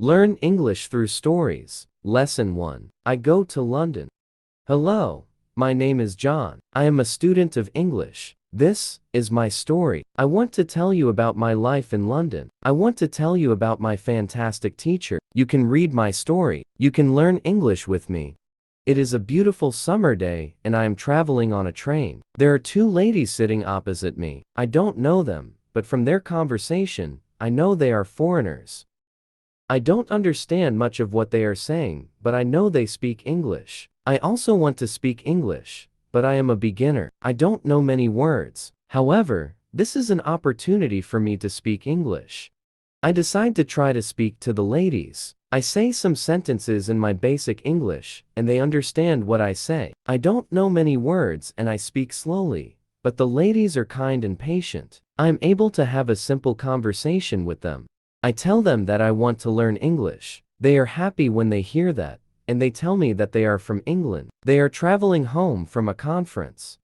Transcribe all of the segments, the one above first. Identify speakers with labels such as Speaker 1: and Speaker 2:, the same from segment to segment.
Speaker 1: Learn English through stories. Lesson 1. I go to London. Hello, my name is John. I am a student of English. This is my story. I want to tell you about my life in London. I want to tell you about my fantastic teacher. You can read my story. You can learn English with me. It is a beautiful summer day, and I am traveling on a train. There are two ladies sitting opposite me. I don't know them, but from their conversation, I know they are foreigners. I don't understand much of what they are saying, but I know they speak English. I also want to speak English, but I am a beginner. I don't know many words. However, this is an opportunity for me to speak English. I decide to try to speak to the ladies. I say some sentences in my basic English, and they understand what I say. I don't know many words and I speak slowly, but the ladies are kind and patient. I am able to have a simple conversation with them. I tell them that I want to learn English. They are happy when they hear that, and they tell me that they are from England. They are traveling home from a conference.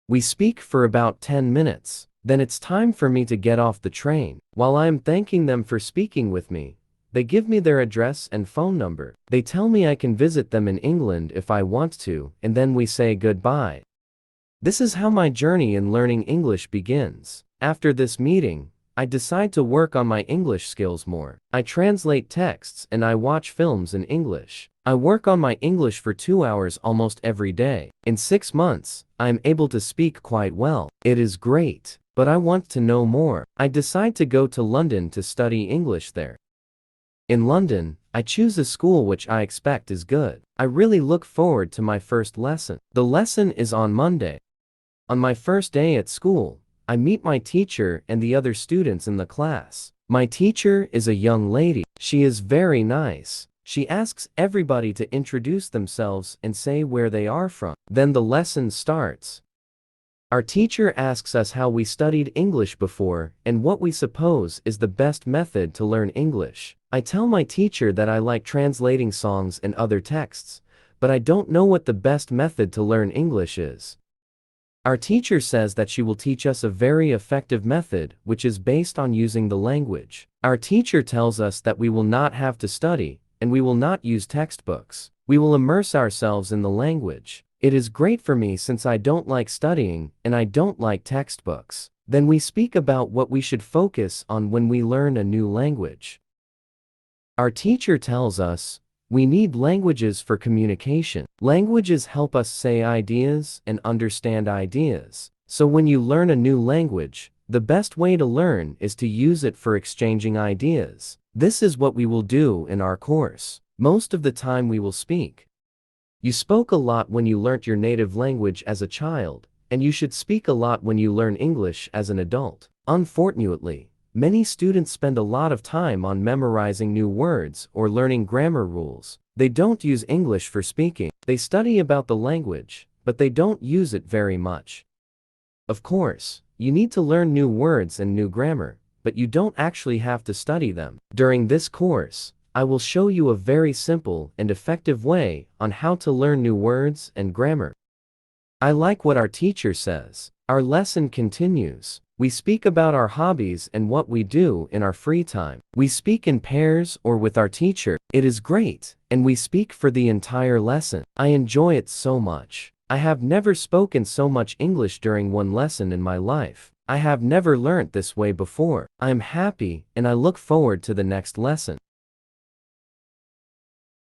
Speaker 1: We speak for about 10 minutes. Then it's time for me to get off the train. While I am thanking them for speaking with me, they give me their address and phone number. They tell me I can visit them in England if I want to, and then we say goodbye. This is how my journey in learning English begins. After this meeting, I decide to work on my English skills more. I translate texts and I watch films in English. I work on my English for 2 hours almost every day. In 6 months, I am able to speak quite well. It is great, but I want to know more. I decide to go to London to study English there. In London, I choose a school which I expect is good. I really look forward to my first lesson. The lesson is on Monday. On my first day at school, I meet my teacher and the other students in the class. My teacher is a young lady. She is very nice. She asks everybody to introduce themselves and say where they are from. Then the lesson starts. Our teacher asks us how we studied English before and what we suppose is the best method to learn English. I tell my teacher that I like translating songs and other texts, but I don't know what the best method to learn English is. Our teacher says that she will teach us a very effective method which is based on using the language. Our teacher tells us that we will not have to study, and we will not use textbooks. We will immerse ourselves in the language. It is great for me since I don't like studying, and I don't like textbooks. Then we speak about what we should focus on when we learn a new language. Our teacher tells us, we need languages for communication. Languages help us say ideas and understand ideas. So when you learn a new language, the best way to learn is to use it for exchanging ideas. This is what we will do in our course. Most of the time we will speak. You spoke a lot when you learnt your native language as a child, and you should speak a lot when you learn English as an adult. Unfortunately, many students spend a lot of time on memorizing new words or learning grammar rules. They don't use English for speaking. They study about the language, but they don't use it very much. Of course, you need to learn new words and new grammar, but you don't actually have to study them. During this course, I will show you a very simple and effective way on how to learn new words and grammar. I like what our teacher says. Our lesson continues. We speak about our hobbies and what we do in our free time. We speak in pairs or with our teacher. It is great, and we speak for the entire lesson. I enjoy it so much. I have never spoken so much English during one lesson in my life. I have never learnt this way before. I am happy, and I look forward to the next lesson.